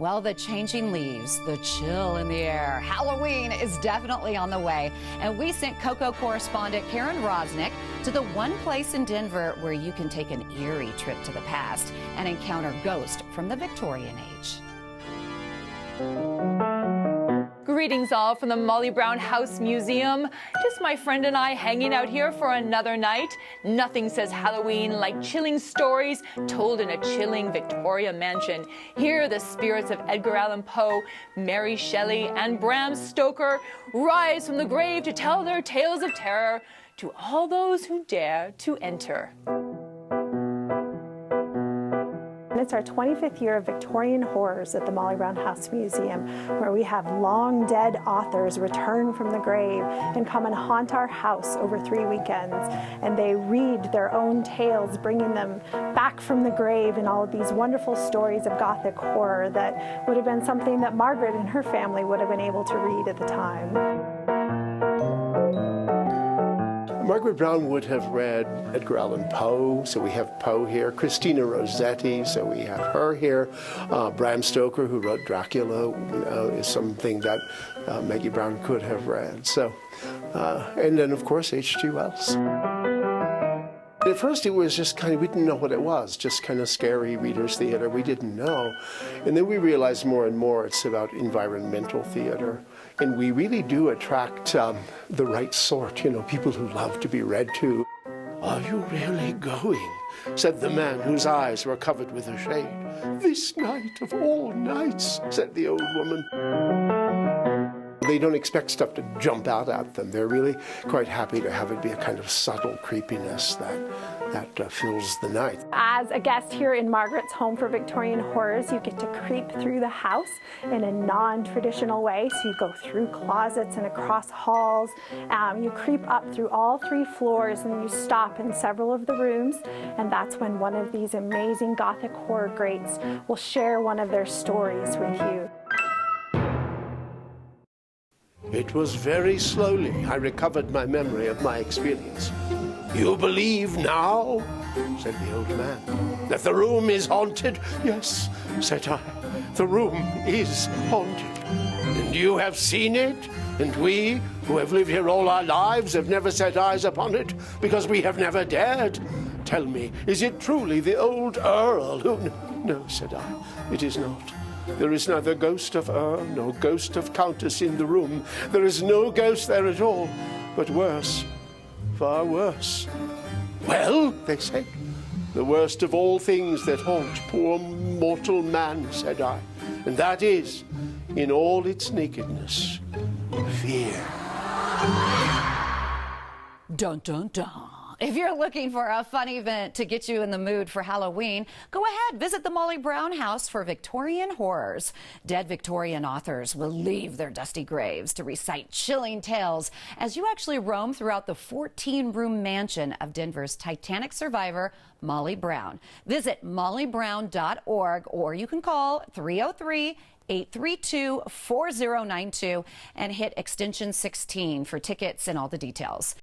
Well, the changing leaves, the chill in the air. Halloween is definitely on the way. And we sent KUSA correspondent Karen Rosnick to the one place in Denver where you can take an eerie trip to the past and encounter ghosts from the Victorian age. Greetings all from the Molly Brown House Museum. Just my friend and I hanging out here for another night. Nothing says Halloween like chilling stories told in a chilling Victoria mansion. Here the spirits of Edgar Allan Poe, Mary Shelley and Bram Stoker rise from the grave to tell their tales of terror to all those who dare to enter. It's our 25th year of Victorian horrors at the Molly Brown House Museum, where we have long dead authors return from the grave and come and haunt our house over 3 weekends. And they read their own tales, bringing them back from the grave and all of these wonderful stories of Gothic horror that would have been something that Margaret and her family would have been able to read at the time. Margaret Brown would have read Edgar Allan Poe, so we have Poe here. Christina Rossetti, so we have her here. Bram Stoker, who wrote Dracula, is something that Maggie Brown could have read. So, and then of course H.G. Wells. At first it was just kind of, we didn't know what it was, just kind of scary readers' theater. We didn't know. And then we realized more and more it's about environmental theater. And we really do attract the right sort, you know, people who love to be read to. "Are you really going?" said the man whose eyes were covered with a shade. "This night of all nights," said the old woman. They don't expect stuff to jump out at them. They're really quite happy to have it be a kind of subtle creepiness that fills the night. As a guest here in Margaret's Home for Victorian Horrors, you get to creep through the house in a non-traditional way. So you go through closets and across halls. You creep up through all 3 floors and you stop in several of the rooms. And that's when one of these amazing Gothic horror greats will share one of their stories with you. It was very slowly I recovered my memory of my experience. "You believe now," said the old man, "that the room is haunted?" "Yes," said I, "the room is haunted." "And you have seen it? And we, who have lived here all our lives, have never set eyes upon it because we have never dared? Tell me, is it truly the old Earl who—" "No," said I, "it is not. There is neither ghost of Earl nor ghost of Countess in the room. There is no ghost there at all, but worse, far worse." "Well," they said, "the worst of all things that haunt poor mortal man," said I, "and that is, in all its nakedness, fear." Dun, dun, dun. If you're looking for a fun event to get you in the mood for Halloween, go ahead, visit the Molly Brown House for Victorian Horrors. Dead Victorian authors will leave their dusty graves to recite chilling tales as you actually roam throughout the 14-room mansion of Denver's Titanic survivor, Molly Brown. Visit mollybrown.org or you can call 303-832-4092 and hit extension 16 for tickets and all the details.